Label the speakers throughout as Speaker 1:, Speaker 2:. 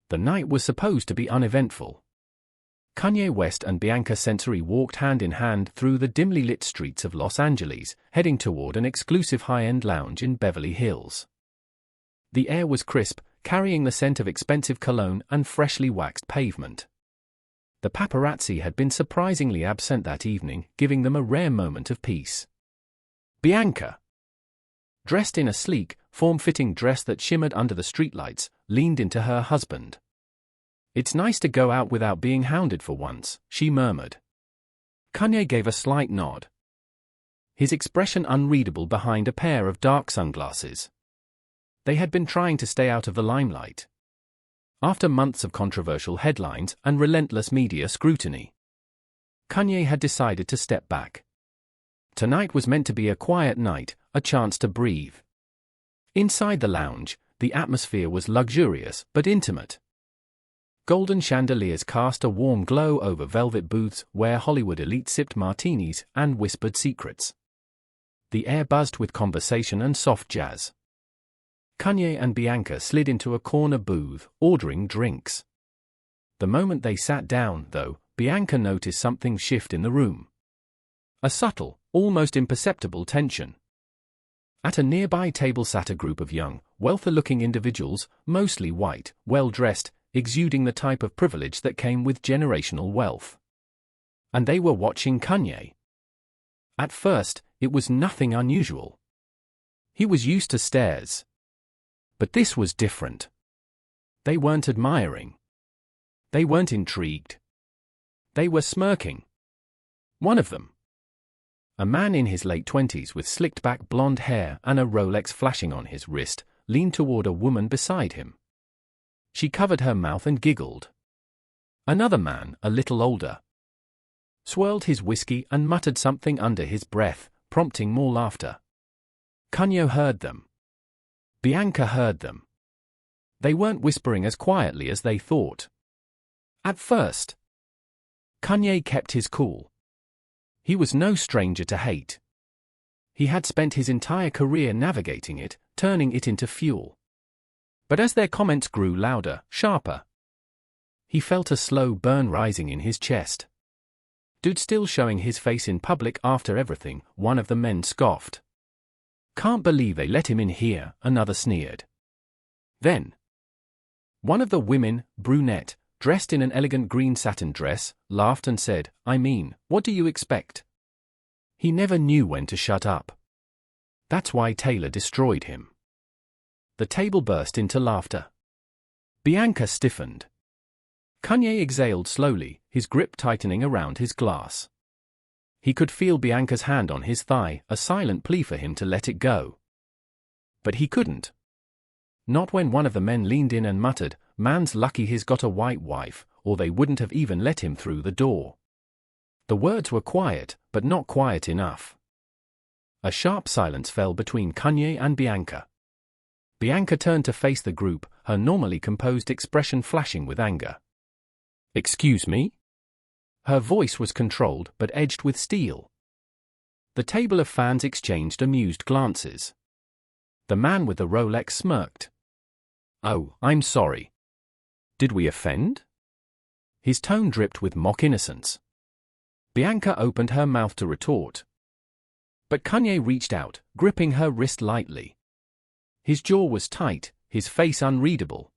Speaker 1: The night was supposed to be uneventful. Kanye West and Bianca Censori walked hand in hand through the dimly lit streets of Los Angeles, heading toward an exclusive high-end lounge in Beverly Hills. The air was crisp, carrying the scent of expensive cologne and freshly waxed pavement. The paparazzi had been surprisingly absent that evening, giving them a rare moment of peace. Bianca, dressed in a sleek, form-fitting dress that shimmered under the streetlights, leaned into her husband. "It's nice to go out without being hounded for once," she murmured. Kanye gave a slight nod, his expression unreadable behind a pair of dark sunglasses. They had been trying to stay out of the limelight. After months of controversial headlines and relentless media scrutiny, Kanye had decided to step back. Tonight was meant to be a quiet night, a chance to breathe. Inside the lounge, the atmosphere was luxurious but intimate. Golden chandeliers cast a warm glow over velvet booths where Hollywood elite sipped martinis and whispered secrets. The air buzzed with conversation and soft jazz. Kanye and Bianca slid into a corner booth, ordering drinks. The moment they sat down, though, Bianca noticed something shift in the room. A subtle, almost imperceptible tension. At a nearby table sat a group of young, wealthy-looking individuals, mostly white, well-dressed, exuding the type of privilege that came with generational wealth. And they were watching Kanye. At first, it was nothing unusual. He was used to stares. But this was different. They weren't admiring. They weren't intrigued. They were smirking. One of them, a man in his late 20s with slicked-back blonde hair and a Rolex flashing on his wrist, leaned toward a woman beside him. She covered her mouth and giggled. Another man, a little older, swirled his whiskey and muttered something under his breath, prompting more laughter. Kanye heard them. Bianca heard them. They weren't whispering as quietly as they thought. At first, Kanye kept his cool. He was no stranger to hate. He had spent his entire career navigating it, turning it into fuel. But as their comments grew louder, sharper, he felt a slow burn rising in his chest. "Dude, still showing his face in public after everything," one of the men scoffed. "Can't believe they let him in here," another sneered. Then, one of the women, brunette, dressed in an elegant green satin dress, laughed and said, "I mean, what do you expect? He never knew when to shut up. That's why Taylor destroyed him." The table burst into laughter. Bianca stiffened. Kanye exhaled slowly, his grip tightening around his glass. He could feel Bianca's hand on his thigh, a silent plea for him to let it go. But he couldn't. Not when one of the men leaned in and muttered, "Man's lucky he's got a white wife, or they wouldn't have even let him through the door." The words were quiet, but not quiet enough. A sharp silence fell between Kanye and Bianca. Bianca turned to face the group, her normally composed expression flashing with anger. "Excuse me?" Her voice was controlled but edged with steel. The table of fans exchanged amused glances. The man with the Rolex smirked. "Oh, I'm sorry. Did we offend?" His tone dripped with mock innocence. Bianca opened her mouth to retort. But Kanye reached out, gripping her wrist lightly. His jaw was tight, his face unreadable.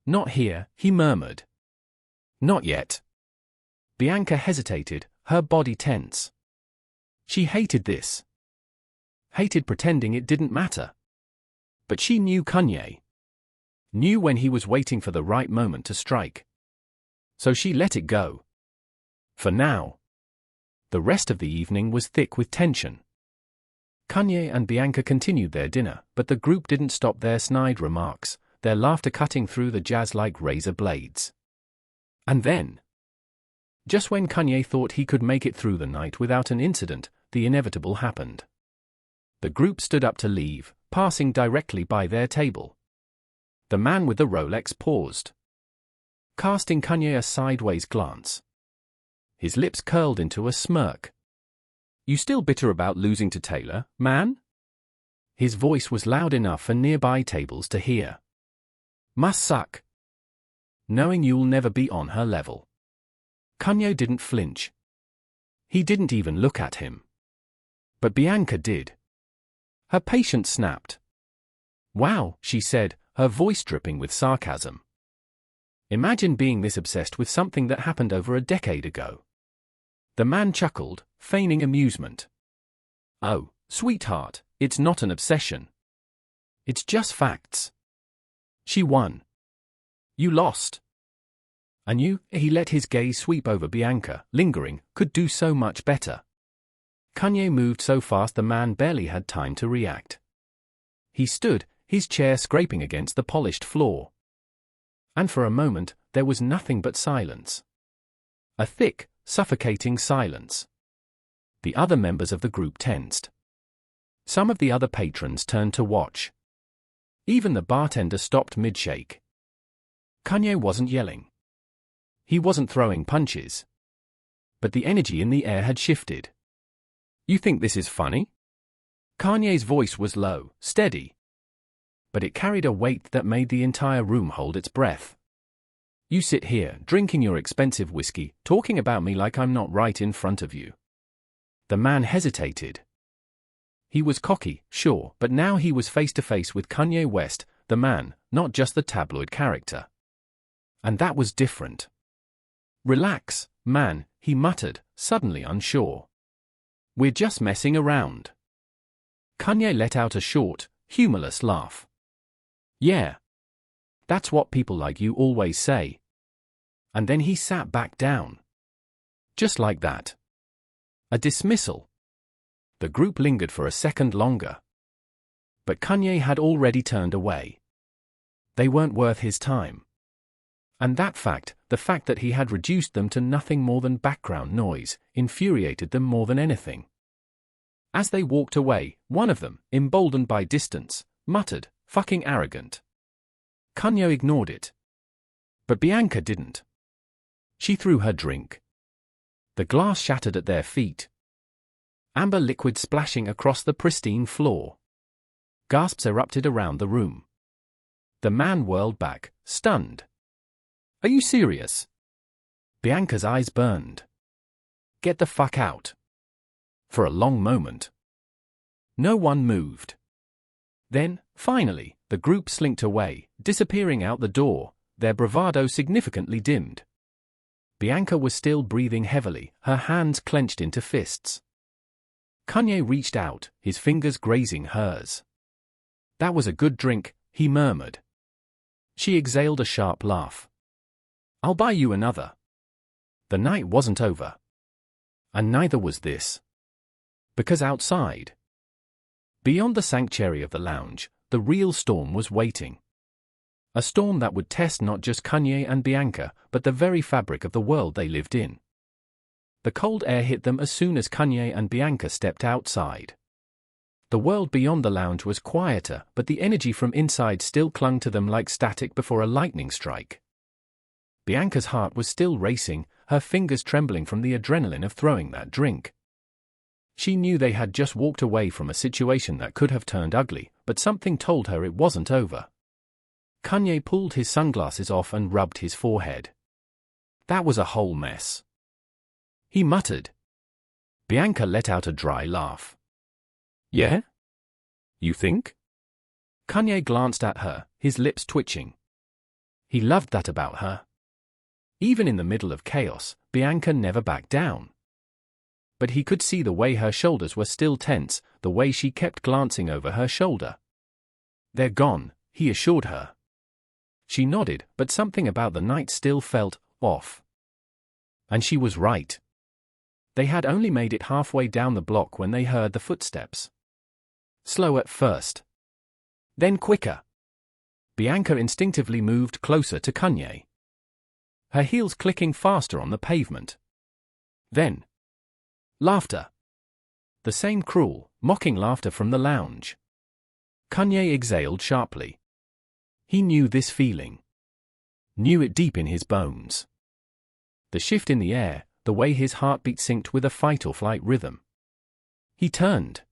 Speaker 1: "Not here," he murmured. "Not yet." Bianca hesitated, her body tense. She hated this. Hated pretending it didn't matter. But she knew Kanye. Knew when he was waiting for the right moment to strike. So she let it go. For now. The rest of the evening was thick with tension. Kanye and Bianca continued their dinner, but the group didn't stop their snide remarks, their laughter cutting through the jazz like razor blades. And then, just when Kanye thought he could make it through the night without an incident, the inevitable happened. The group stood up to leave, passing directly by their table. The man with the Rolex paused, casting Kanye a sideways glance. His lips curled into a smirk. "You still bitter about losing to Taylor, man?" His voice was loud enough for nearby tables to hear. "Must suck." knowing you'll never be on her level. Kanye didn't flinch. He didn't even look at him. But Bianca did. Her patience snapped. "Wow," she said, her voice dripping with sarcasm. "Imagine being this obsessed with something that happened over a decade ago." The man chuckled, feigning amusement. "Oh, sweetheart, it's not an obsession. It's just facts. She won. You lost. And you," he let his gaze sweep over Bianca, lingering, "could do so much better." Kanye moved so fast the man barely had time to react. He stood, his chair scraping against the polished floor. And for a moment, there was nothing but silence. A thick, suffocating silence. The other members of the group tensed. Some of the other patrons turned to watch. Even the bartender stopped mid-shake. Kanye wasn't yelling. He wasn't throwing punches. But the energy in the air had shifted. "You think this is funny?" Kanye's voice was low, steady. But it carried a weight that made the entire room hold its breath. "You sit here, drinking your expensive whiskey, talking about me like I'm not right in front of you." The man hesitated. He was cocky, sure, but now he was face to face with Kanye West, the man, not just the tabloid character. And that was different. "Relax, man," he muttered, suddenly unsure. "We're just messing around." Kanye let out a short, humorless laugh. "Yeah. That's what people like you always say." And then he sat back down. Just like that. A dismissal. The group lingered for a second longer. But Kanye had already turned away. They weren't worth his time. And that fact, the fact that he had reduced them to nothing more than background noise, infuriated them more than anything. As they walked away, one of them, emboldened by distance, muttered, "Fucking arrogant." Kanye ignored it. But Bianca didn't. She threw her drink. The glass shattered at their feet. Amber liquid splashing across the pristine floor. Gasps erupted around the room. The man whirled back, stunned. "Are you serious?" Bianca's eyes burned. "Get the fuck out." For a long moment. No one moved. Then, finally, the group slinked away, disappearing out the door, their bravado significantly dimmed. Bianca was still breathing heavily, her hands clenched into fists. Kanye reached out, his fingers grazing hers. "That was a good drink," he murmured. She exhaled a sharp laugh. "I'll buy you another." The night wasn't over. And neither was this. Because outside, beyond the sanctuary of the lounge, the real storm was waiting. A storm that would test not just Kanye and Bianca, but the very fabric of the world they lived in. The cold air hit them as soon as Kanye and Bianca stepped outside. The world beyond the lounge was quieter, but the energy from inside still clung to them like static before a lightning strike. Bianca's heart was still racing, her fingers trembling from the adrenaline of throwing that drink. She knew they had just walked away from a situation that could have turned ugly, but something told her it wasn't over. Kanye pulled his sunglasses off and rubbed his forehead. "That was a whole mess," he muttered. Bianca let out a dry laugh. "Yeah? You think?" Kanye glanced at her, his lips twitching. He loved that about her. Even in the middle of chaos, Bianca never backed down. But he could see the way her shoulders were still tense, the way she kept glancing over her shoulder. "They're gone," he assured her. She nodded, but something about the night still felt off. And she was right. They had only made it halfway down the block when they heard the footsteps. Slow at first. Then quicker. Bianca instinctively moved closer to Kanye. Her heels clicking faster on the pavement. Then, laughter. The same cruel, mocking laughter from the lounge. Kanye exhaled sharply. He knew this feeling. Knew it deep in his bones. The shift in the air, the way his heartbeat synced with a fight-or-flight rhythm. He turned.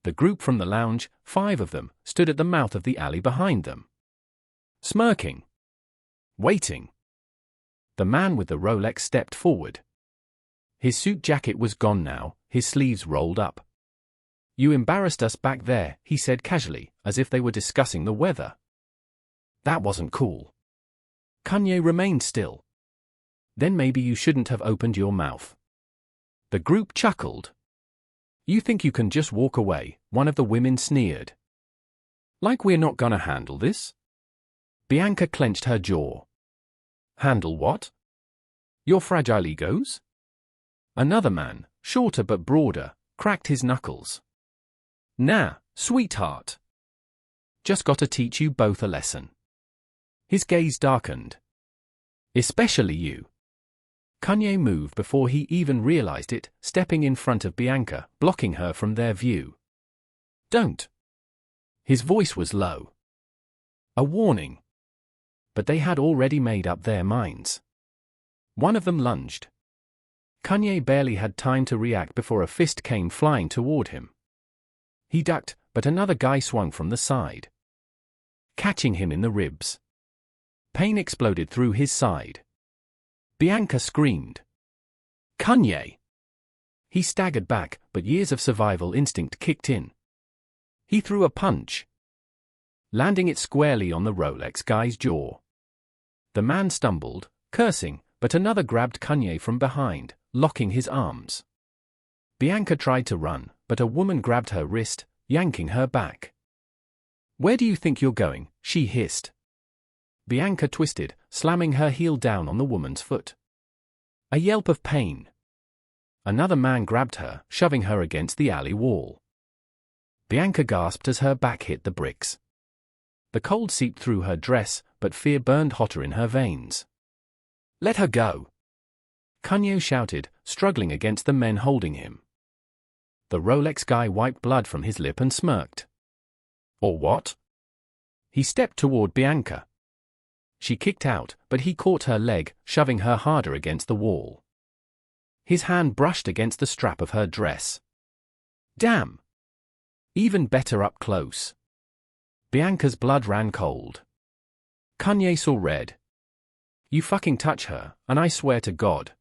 Speaker 1: The group from the lounge, 5 of them, stood at the mouth of the alley behind them. Smirking. waiting. The man with the Rolex stepped forward. His suit jacket was gone now, his sleeves rolled up. You embarrassed us back there, he said casually, as if they were discussing the weather. That wasn't cool. Kanye remained still. Then maybe you shouldn't have opened your mouth. The group chuckled. You think you can just walk away, one of the women sneered. Like we're not gonna handle this? Bianca clenched her jaw. Handle what? Your fragile egos? Another man, shorter but broader, cracked his knuckles. Nah, sweetheart. Just gotta teach you both a lesson. His gaze darkened. Especially you. Kanye moved before he even realized it, stepping in front of Bianca, blocking her from their view. Don't. His voice was low. A warning. But they had already made up their minds. One of them lunged. Kanye barely had time to react before a fist came flying toward him. He ducked, but another guy swung from the side, catching him in the ribs. Pain exploded through his side. Bianca screamed. Kanye! He staggered back, but years of survival instinct kicked in. He threw a punch, landing it squarely on the Rolex guy's jaw. The man stumbled, cursing, but another grabbed Kanye from behind, locking his arms. Bianca tried to run, but a woman grabbed her wrist, yanking her back. Where do you think you're going? She hissed. Bianca twisted, slamming her heel down on the woman's foot. A yelp of pain. Another man grabbed her, shoving her against the alley wall. Bianca gasped as her back hit the bricks. The cold seeped through her dress, but fear burned hotter in her veins. Let her go! Kanye shouted, struggling against the men holding him. The Rolex guy wiped blood from his lip and smirked. Or what? He stepped toward Bianca. She kicked out, but he caught her leg, shoving her harder against the wall. His hand brushed against the strap of her dress. Damn! Even better up close. Bianca's blood ran cold. Kanye saw red. You fucking touch her, and I swear to God.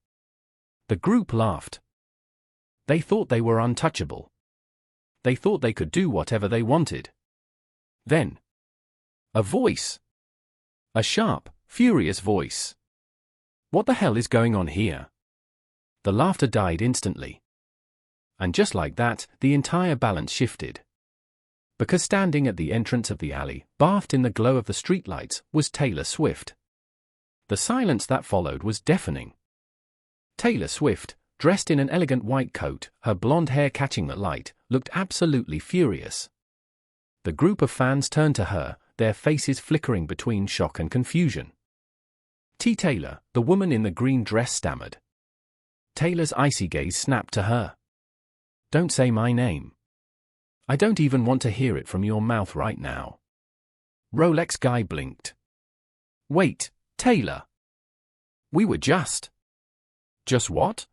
Speaker 1: The group laughed. They thought they were untouchable. They thought they could do whatever they wanted. Then, a voice. A sharp, furious voice. What the hell is going on here? The laughter died instantly. And just like that, the entire balance shifted. Because standing at the entrance of the alley, bathed in the glow of the streetlights, was Taylor Swift. The silence that followed was deafening. Taylor Swift, dressed in an elegant white coat, her blonde hair catching the light, looked absolutely furious. The group of fans turned to her, their faces flickering between shock and confusion. T. Taylor, the woman in the green dress, stammered. Taylor's icy gaze snapped to her. Don't say my name. I don't even want to hear it from your mouth right now. Rolex guy blinked. Wait, Taylor. We were just. Just what?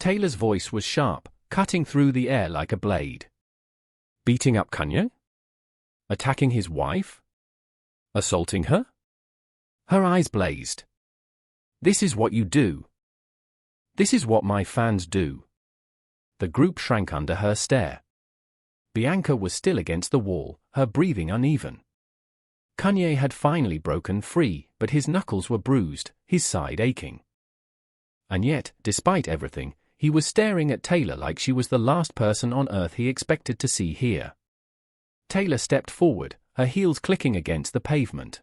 Speaker 1: Taylor's voice was sharp, cutting through the air like a blade. Beating up Kanye? Attacking his wife? Assaulting her? Her eyes blazed. This is what you do. This is what my fans do. The group shrank under her stare. Bianca was still against the wall, her breathing uneven. Kanye had finally broken free, but his knuckles were bruised, his side aching. And yet, despite everything, he was staring at Taylor like she was the last person on earth he expected to see here. Taylor stepped forward, her heels clicking against the pavement.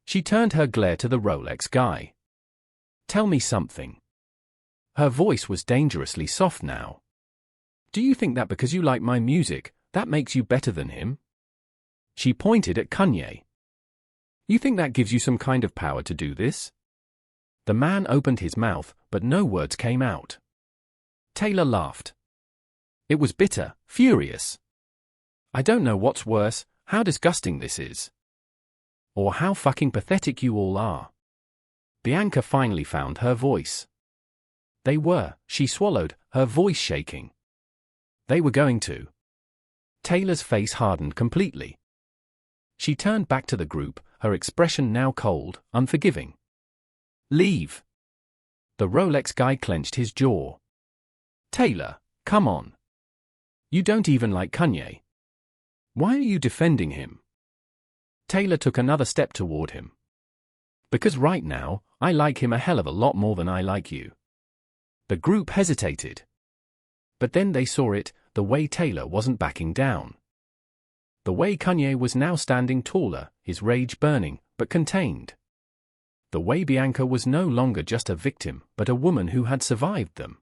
Speaker 1: She turned her glare to the Rolex guy. Tell me something. Her voice was dangerously soft now. Do you think that because you like my music, that makes you better than him? She pointed at Kanye. You think that gives you some kind of power to do this? The man opened his mouth, but no words came out. Taylor laughed. It was bitter, furious. I don't know what's worse, how disgusting this is. Or how fucking pathetic you all are. Bianca finally found her voice. They were, she swallowed, her voice shaking. They were going to. Taylor's face hardened completely. She turned back to the group, her expression now cold, unforgiving. "Leave." The Rolex guy clenched his jaw. "Taylor, come on. You don't even like Kanye. Why are you defending him?" Taylor took another step toward him. "Because right now, I like him a hell of a lot more than I like you." The group hesitated. But then they saw it, the way Taylor wasn't backing down. The way Kanye was now standing taller, his rage burning, but contained. The way Bianca was no longer just a victim, but a woman who had survived them.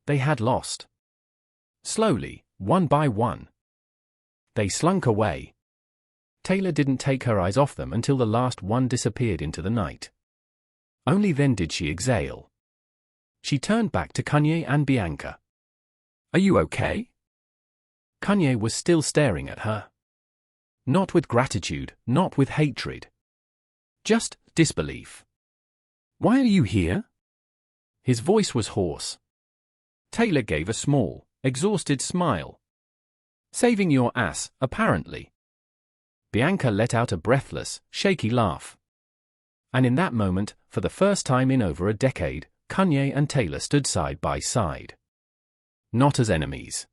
Speaker 1: They had lost. Slowly, one by one. They slunk away. Taylor didn't take her eyes off them until the last one disappeared into the night. Only then did she exhale. She turned back to Kanye and Bianca. "Are you okay?" Kanye was still staring at her. Not with gratitude, not with hatred. Just disbelief. "Why are you here?" His voice was hoarse. Taylor gave a small, exhausted smile. "Saving your ass, apparently." Bianca let out a breathless, shaky laugh. And in that moment, for the first time in over a decade, Kanye and Taylor stood side by side. Not as enemies,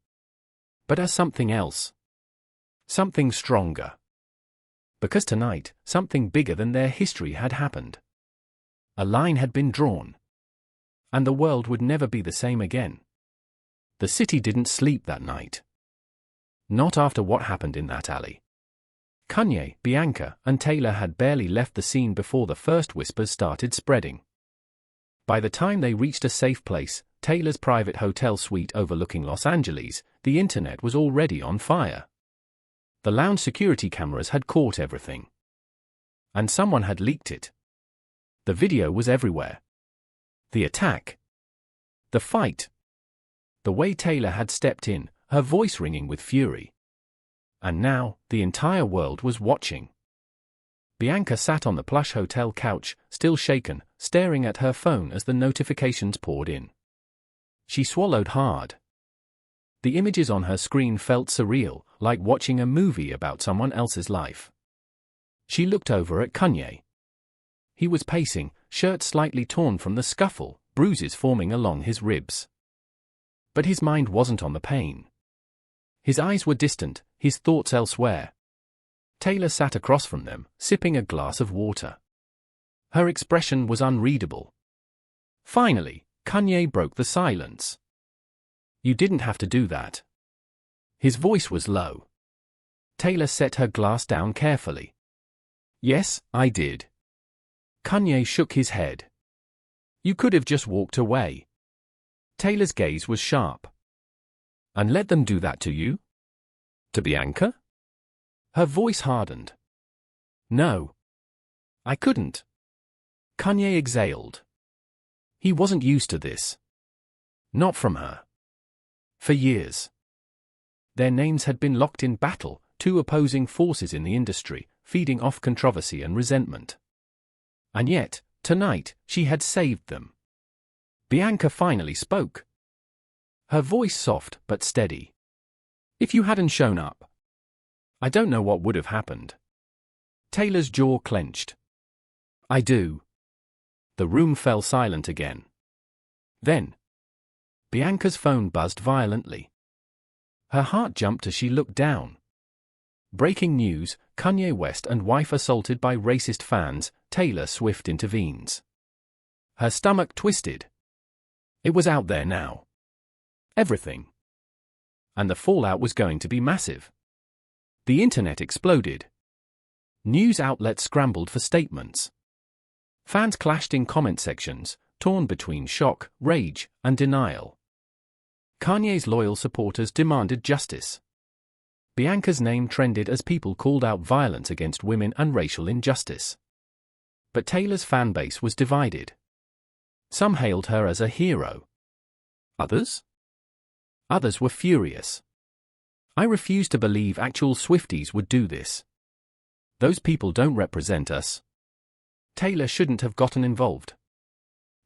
Speaker 1: but as something else. Something stronger. Because tonight, something bigger than their history had happened. A line had been drawn. And the world would never be the same again. The city didn't sleep that night. Not after what happened in that alley. Kanye, Bianca, and Taylor had barely left the scene before the first whispers started spreading. By the time they reached a safe place, Taylor's private hotel suite overlooking Los Angeles, the internet was already on fire. The lounge security cameras had caught everything. And someone had leaked it. The video was everywhere. The attack. The fight. The way Taylor had stepped in, her voice ringing with fury. And now, the entire world was watching. Bianca sat on the plush hotel couch, still shaken, staring at her phone as the notifications poured in. She swallowed hard. The images on her screen felt surreal, like watching a movie about someone else's life. She looked over at Kanye. He was pacing, shirt slightly torn from the scuffle, bruises forming along his ribs. But his mind wasn't on the pain. His eyes were distant, his thoughts elsewhere. Taylor sat across from them, sipping a glass of water. Her expression was unreadable. Finally, Kanye broke the silence. "You didn't have to do that." His voice was low. Taylor set her glass down carefully. "Yes, I did." Kanye shook his head. "You could have just walked away." Taylor's gaze was sharp. "And let them do that to you? To Bianca?" Her voice hardened. "No. I couldn't." Kanye exhaled. He wasn't used to this. Not from her. For years. Their names had been locked in battle, two opposing forces in the industry, feeding off controversy and resentment. And yet, tonight, she had saved them. Bianca finally spoke. Her voice soft but steady. "If you hadn't shown up, I don't know what would have happened." Taylor's jaw clenched. "I do." The room fell silent again. Then, Bianca's phone buzzed violently. Her heart jumped as she looked down. Breaking news, Kanye West and wife assaulted by racist fans, Taylor Swift intervenes. Her stomach twisted. It was out there now. Everything. And the fallout was going to be massive. The internet exploded. News outlets scrambled for statements. Fans clashed in comment sections, torn between shock, rage, and denial. Kanye's loyal supporters demanded justice. Bianca's name trended as people called out violence against women and racial injustice. But Taylor's fanbase was divided. Some hailed her as a hero. Others? Others were furious. "I refuse to believe actual Swifties would do this. Those people don't represent us. Taylor shouldn't have gotten involved.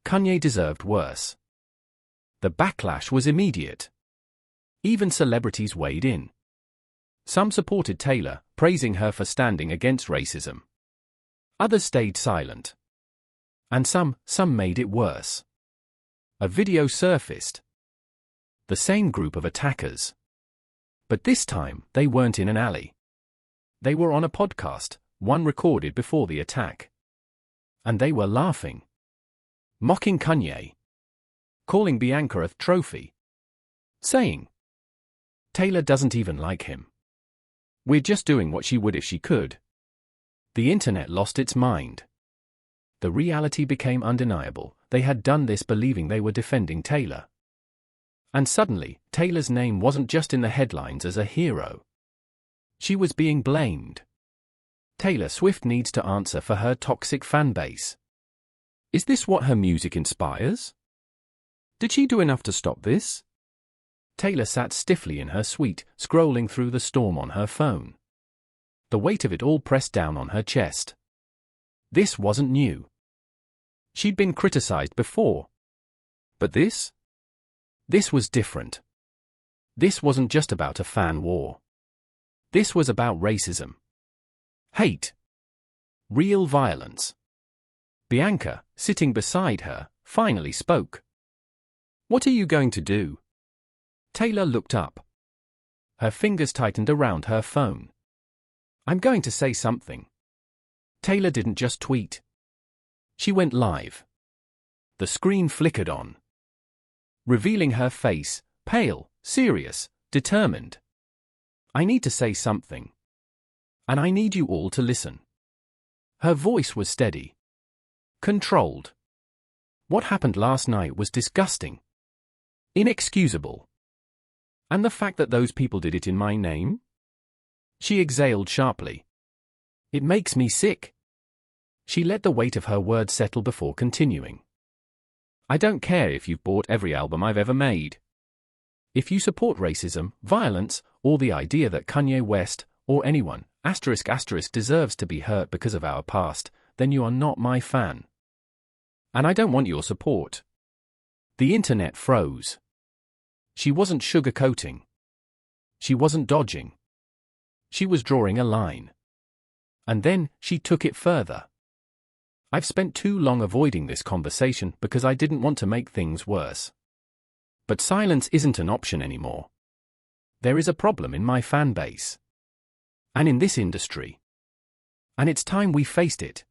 Speaker 1: Kanye deserved worse." The backlash was immediate. Even celebrities weighed in. Some supported Taylor, praising her for standing against racism. Others stayed silent. And some made it worse. A video surfaced. The same group of attackers. But this time, they weren't in an alley. They were on a podcast, one recorded before the attack. And they were laughing. Mocking Kanye. Calling Bianca a trophy. Saying, Taylor doesn't even like him. We're just doing what she would if she could. The internet lost its mind. The reality became undeniable. They had done this believing they were defending Taylor. And suddenly, Taylor's name wasn't just in the headlines as a hero. She was being blamed. Taylor Swift needs to answer for her toxic fan base. Is this what her music inspires? Did she do enough to stop this? Taylor sat stiffly in her suite, scrolling through the storm on her phone. The weight of it all pressed down on her chest. This wasn't new. She'd been criticized before. But this? This was different. This wasn't just about a fan war. This was about racism. Hate. Real violence. Bianca, sitting beside her, finally spoke. What are you going to do? Taylor looked up. Her fingers tightened around her phone. I'm going to say something. Taylor didn't just tweet. She went live. The screen flickered on, revealing her face, pale, serious, determined. I need to say something. And I need you all to listen. Her voice was steady. Controlled. What happened last night was disgusting. Inexcusable. And the fact that those people did it in my name? She exhaled sharply. It makes me sick. She let the weight of her words settle before continuing. I don't care if you've bought every album I've ever made. If you support racism, violence, or the idea that Kanye West, or anyone, ***, deserves to be hurt because of our past, then you are not my fan. And I don't want your support. The internet froze. She wasn't sugarcoating. She wasn't dodging. She was drawing a line. And then, she took it further. I've spent too long avoiding this conversation because I didn't want to make things worse. But silence isn't an option anymore. There is a problem in my fan base. And in this industry. And it's time we faced it.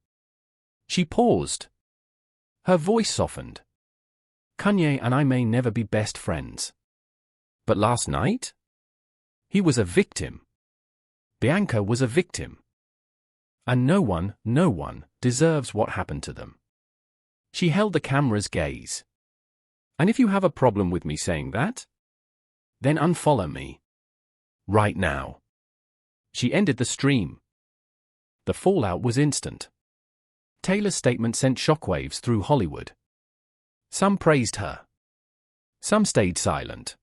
Speaker 1: She paused. Her voice softened. Kanye and I may never be best friends. But last night? He was a victim. Bianca was a victim. And no one deserves what happened to them. She held the camera's gaze. And if you have a problem with me saying that, then unfollow me. Right now. She ended the stream. The fallout was instant. Taylor's statement sent shockwaves through Hollywood. Some praised her. Some stayed silent.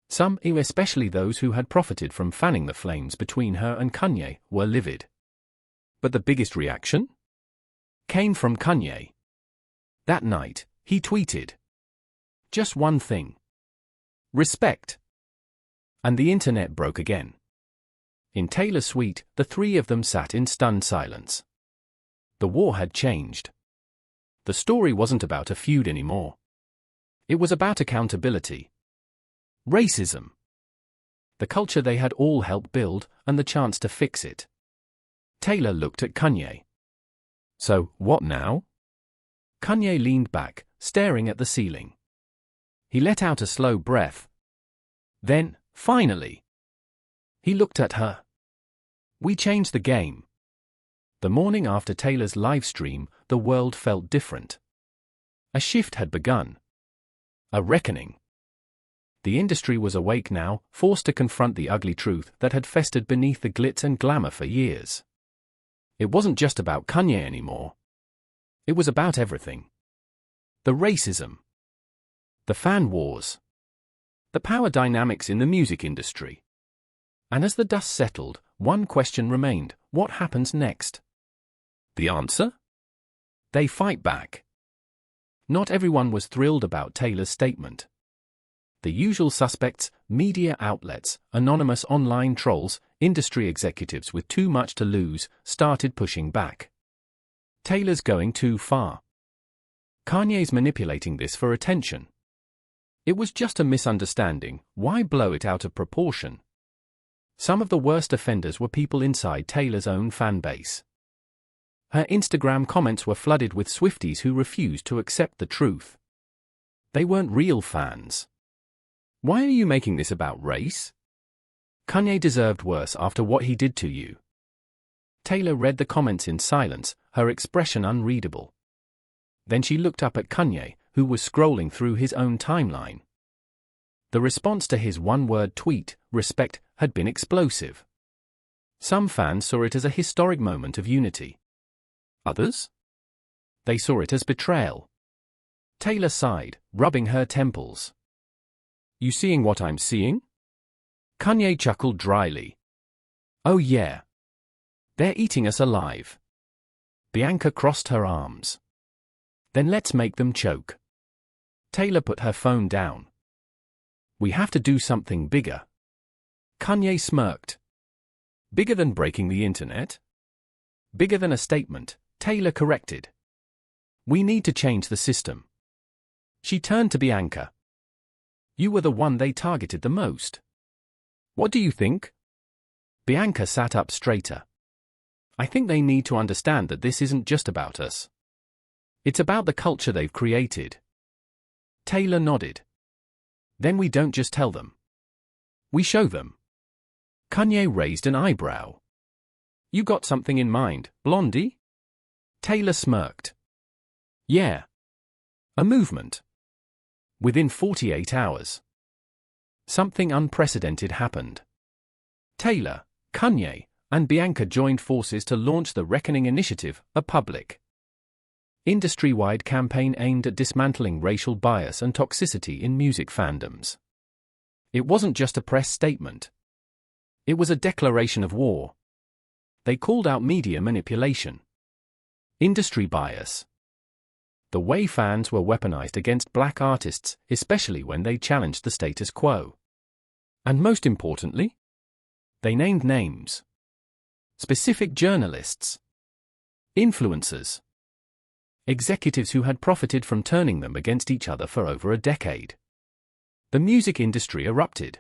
Speaker 1: Some, especially those who had profited from fanning the flames between her and Kanye, were livid. But the biggest reaction came from Kanye. That night, he tweeted, just one thing. Respect. And the internet broke again. In Taylor's suite, the three of them sat in stunned silence. The war had changed. The story wasn't about a feud anymore. It was about accountability. Racism. The culture they had all helped build, and the chance to fix it. Taylor looked at Kanye. So, what now? Kanye leaned back, staring at the ceiling. He let out a slow breath. Then, finally, he looked at her. We changed the game. The morning after Taylor's live stream, the world felt different. A shift had begun. A reckoning. The industry was awake now, forced to confront the ugly truth that had festered beneath the glitz and glamour for years. It wasn't just about Kanye anymore. It was about everything. The racism. The fan wars. The power dynamics in the music industry. And as the dust settled, one question remained: what happens next? The answer? They fight back. Not everyone was thrilled about Taylor's statement. The usual suspects, media outlets, anonymous online trolls, industry executives with too much to lose, started pushing back. Taylor's going too far. Kanye's manipulating this for attention. It was just a misunderstanding, why blow it out of proportion? Some of the worst offenders were people inside Taylor's own fan base. Her Instagram comments were flooded with Swifties who refused to accept the truth. They weren't real fans. Why are you making this about race? Kanye deserved worse after what he did to you. Taylor read the comments in silence, her expression unreadable. Then she looked up at Kanye, who was scrolling through his own timeline. The response to his one-word tweet, respect, had been explosive. Some fans saw it as a historic moment of unity. Others? They saw it as betrayal. Taylor sighed, rubbing her temples. You seeing what I'm seeing? Kanye chuckled dryly. Oh yeah. They're eating us alive. Bianca crossed her arms. Then let's make them choke. Taylor put her phone down. We have to do something bigger. Kanye smirked. Bigger than breaking the internet? Bigger than a statement, Taylor corrected. We need to change the system. She turned to Bianca. You were the one they targeted the most. What do you think? Bianca sat up straighter. I think they need to understand that this isn't just about us. It's about the culture they've created. Taylor nodded. Then we don't just tell them. We show them. Kanye raised an eyebrow. You got something in mind, Blondie? Taylor smirked. Yeah. A movement. Within 48 hours. Something unprecedented happened. Taylor, Kanye, and Bianca joined forces to launch the Reckoning Initiative, a public, industry-wide campaign aimed at dismantling racial bias and toxicity in music fandoms. It wasn't just a press statement. It was a declaration of war. They called out media manipulation, industry bias, the way fans were weaponized against black artists, especially when they challenged the status quo. And most importantly, they named names. Specific journalists, influencers, executives who had profited from turning them against each other for over a decade. The music industry erupted.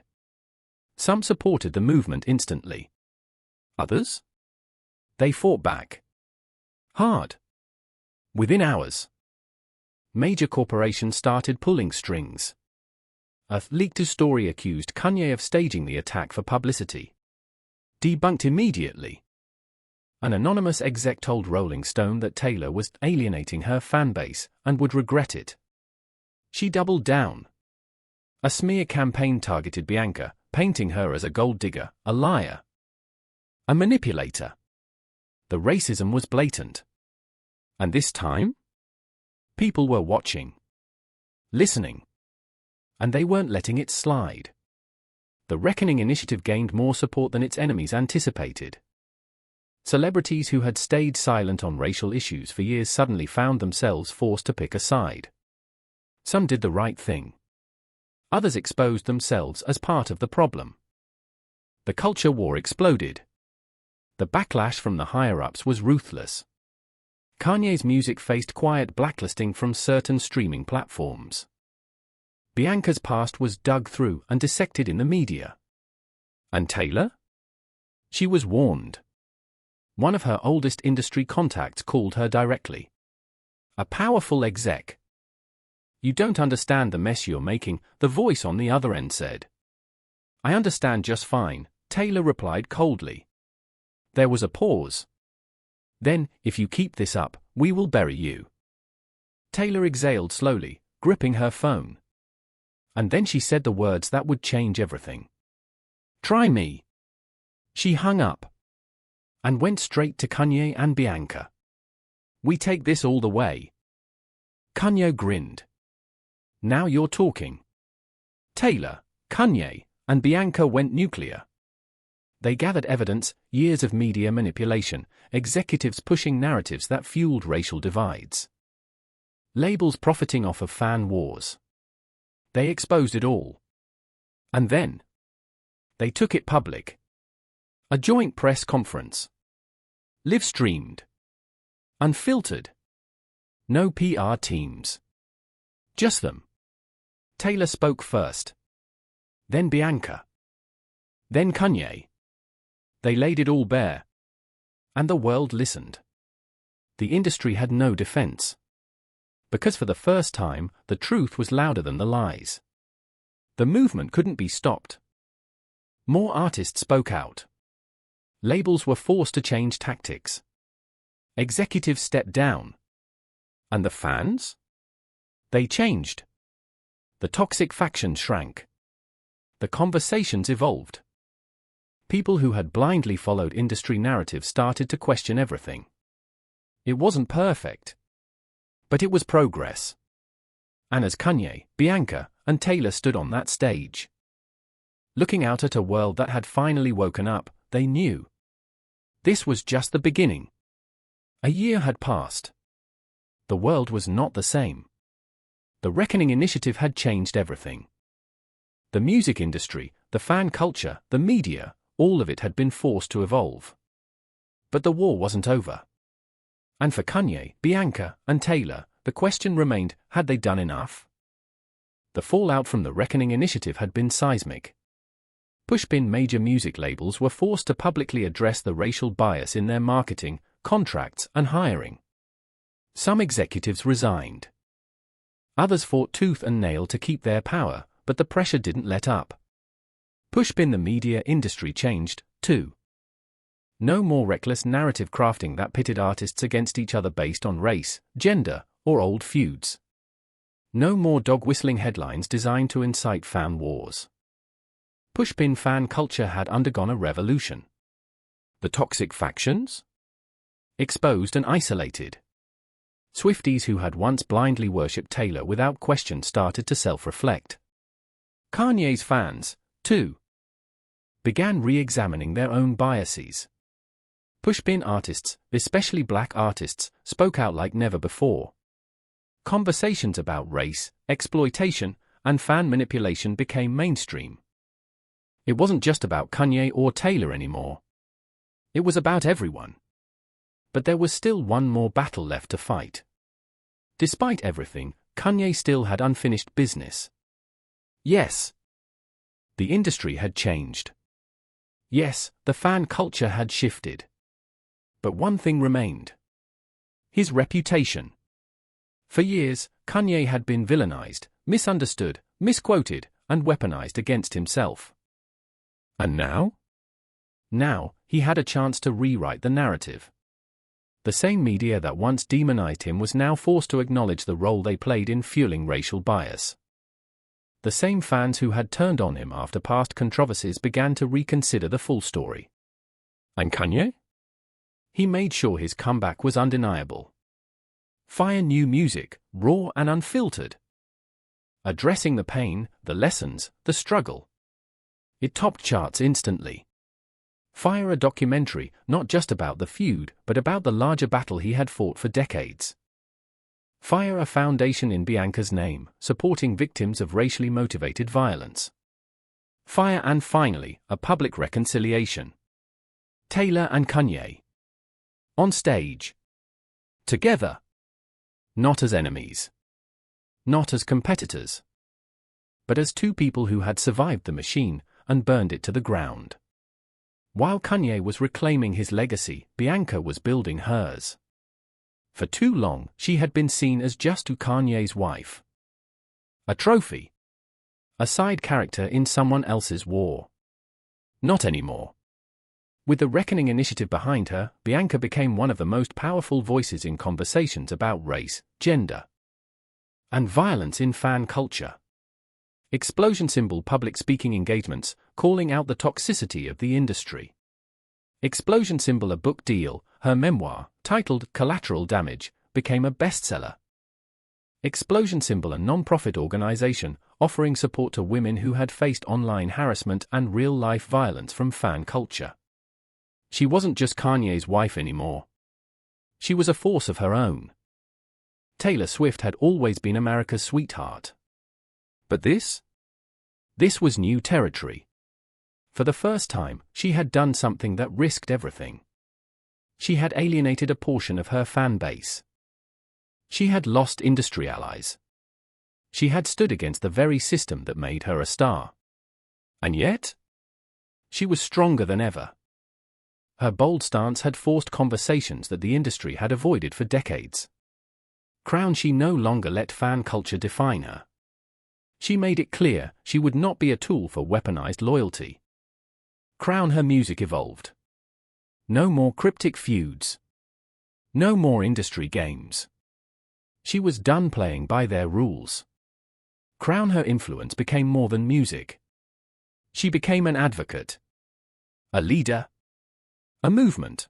Speaker 1: Some supported the movement instantly. Others? They fought back. Hard. Within hours, major corporations started pulling strings. A leaked story accused Kanye of staging the attack for publicity. Debunked immediately. An anonymous exec told Rolling Stone that Taylor was alienating her fanbase and would regret it. She doubled down. A smear campaign targeted Bianca, painting her as a gold digger, a liar, a manipulator. The racism was blatant. And this time? People were watching, listening, and they weren't letting it slide. The Reckoning Initiative gained more support than its enemies anticipated. Celebrities who had stayed silent on racial issues for years suddenly found themselves forced to pick a side. Some did the right thing. Others exposed themselves as part of the problem. The culture war exploded. The backlash from the higher-ups was ruthless. Kanye's music faced quiet blacklisting from certain streaming platforms. Bianca's past was dug through and dissected in the media. And Taylor? She was warned. One of her oldest industry contacts called her directly. A powerful exec. You don't understand the mess you're making, the voice on the other end said. I understand just fine, Taylor replied coldly. There was a pause. Then, if you keep this up, we will bury you. Taylor exhaled slowly, gripping her phone. And then she said the words that would change everything. Try me. She hung up and went straight to Kanye and Bianca. We take this all the way. Kanye grinned. Now you're talking. Taylor, Kanye, and Bianca went nuclear. They gathered evidence, years of media manipulation, executives pushing narratives that fueled racial divides, labels profiting off of fan wars. They exposed it all. And then they took it public. A joint press conference. Live-streamed. Unfiltered. No PR teams. Just them. Taylor spoke first. Then Bianca. Then Kanye. They laid it all bare. And the world listened. The industry had no defense. Because for the first time, the truth was louder than the lies. The movement couldn't be stopped. More artists spoke out. Labels were forced to change tactics. Executives stepped down. And the fans? They changed. The toxic faction shrank. The conversations evolved. People who had blindly followed industry narratives started to question everything. It wasn't perfect. But it was progress. And as Kanye, Bianca, and Taylor stood on that stage, looking out at a world that had finally woken up, they knew. This was just the beginning. A year had passed. The world was not the same. The Reckoning Initiative had changed everything. The music industry, the fan culture, the media, all of it had been forced to evolve. But the war wasn't over. And for Kanye, Bianca, and Taylor, the question remained, had they done enough? The fallout from the Reckoning Initiative had been seismic. Pushpin major music labels were forced to publicly address the racial bias in their marketing, contracts, and hiring. Some executives resigned. Others fought tooth and nail to keep their power, but the pressure didn't let up. Pushpin the media industry changed, too. No more reckless narrative crafting that pitted artists against each other based on race, gender, or old feuds. No more dog-whistling headlines designed to incite fan wars. Pushpin fan culture had undergone a revolution. The toxic factions? Exposed and isolated. Swifties who had once blindly worshipped Taylor without question started to self-reflect. Kanye's fans, too, began re-examining their own biases. Pushpin artists, especially black artists, spoke out like never before. Conversations about race, exploitation, and fan manipulation became mainstream. It wasn't just about Kanye or Taylor anymore. It was about everyone. But there was still one more battle left to fight. Despite everything, Kanye still had unfinished business. Yes, the industry had changed. Yes, the fan culture had shifted. But one thing remained. His reputation. For years, Kanye had been villainized, misunderstood, misquoted, and weaponized against himself. And now? Now, he had a chance to rewrite the narrative. The same media that once demonized him was now forced to acknowledge the role they played in fueling racial bias. The same fans who had turned on him after past controversies began to reconsider the full story. And Kanye? He made sure his comeback was undeniable. Fire new music, raw and unfiltered. Addressing the pain, the lessons, the struggle. It topped charts instantly. Fire a documentary, not just about the feud, but about the larger battle he had fought for decades. Fire a foundation in Bianca's name, supporting victims of racially motivated violence. Fire and finally, a public reconciliation. Taylor and Kanye. On stage. Together. Not as enemies. Not as competitors. But as two people who had survived the machine and burned it to the ground. While Kanye was reclaiming his legacy, Bianca was building hers. For too long, she had been seen as just Kanye's wife. A trophy. A side character in someone else's war. Not anymore. With the Reckoning Initiative behind her, Bianca became one of the most powerful voices in conversations about race, gender, and violence in fan culture. Explosion symbol public speaking engagements, calling out the toxicity of the industry. Explosion symbol a book deal, her memoir, titled Collateral Damage, became a bestseller. Explosion symbol a non-profit organization, offering support to women who had faced online harassment and real-life violence from fan culture. She wasn't just Kanye's wife anymore. She was a force of her own. Taylor Swift had always been America's sweetheart. But this? This was new territory. For the first time, she had done something that risked everything. She had alienated a portion of her fan base. She had lost industry allies. She had stood against the very system that made her a star. And yet, she was stronger than ever. Her bold stance had forced conversations that the industry had avoided for decades. She no longer let fan culture define her. She made it clear she would not be a tool for weaponized loyalty. Her music evolved. No more cryptic feuds. No more industry games. She was done playing by their rules. Her influence became more than music. She became an advocate. A leader. A movement.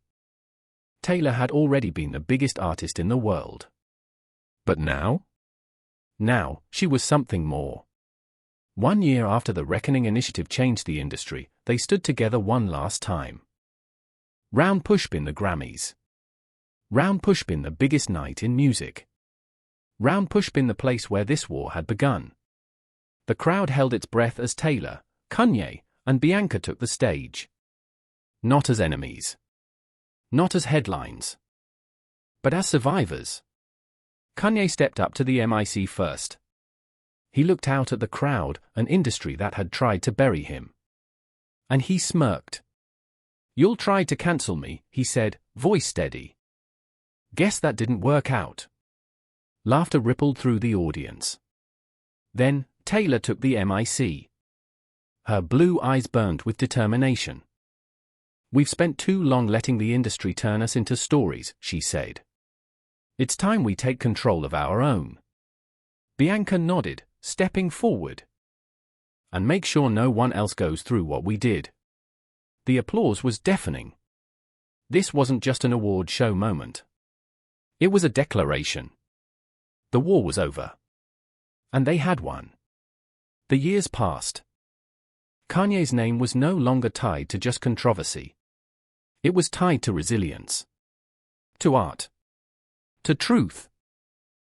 Speaker 1: Taylor had already been the biggest artist in the world. But now? Now, she was something more. 1 year after the Reckoning initiative changed the industry, they stood together one last time. Round Pushpin the Grammys. Round Pushpin the biggest night in music. Round Pushpin the place where this war had begun. The crowd held its breath as Taylor, Kanye, and Bianca took the stage. Not as enemies. Not as headlines. But as survivors. Kanye stepped up to the mic first. He looked out at the crowd, an industry that had tried to bury him. And he smirked. "You'll try to cancel me," he said, voice steady. "Guess that didn't work out." Laughter rippled through the audience. Then, Taylor took the mic. Her blue eyes burned with determination. "We've spent too long letting the industry turn us into stories," she said. "It's time we take control of our own." Bianca nodded, stepping forward. "And make sure no one else goes through what we did." The applause was deafening. This wasn't just an award show moment. It was a declaration. The war was over. And they had won. The years passed. Kanye's name was no longer tied to just controversy. It was tied to resilience. To art. To truth.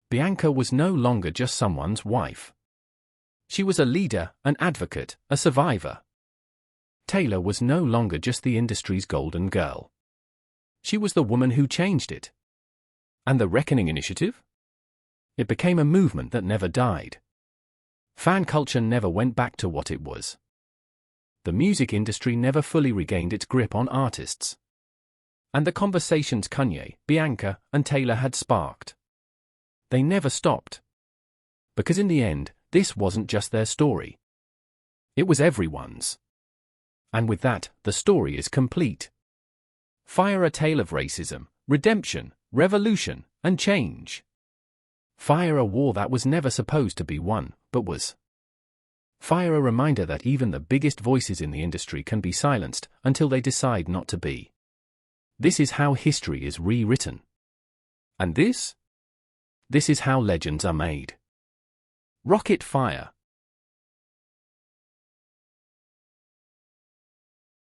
Speaker 1: Bianca was no longer just someone's wife. She was a leader, an advocate, a survivor. Taylor was no longer just the industry's golden girl. She was the woman who changed it. And the Reckoning initiative? It became a movement that never died. Fan culture never went back to what it was. The music industry never fully regained its grip on artists. And the conversations Kanye, Bianca, and Taylor had sparked. They never stopped. Because in the end, this wasn't just their story. It was everyone's. And with that, the story is complete. Fire a tale of racism, redemption, revolution, and change. Fire a war that was never supposed to be won, but was. Fire a reminder that even the biggest voices in the industry can be silenced until they decide not to be. This is how history is rewritten. And this is how legends are made. Rocket fire.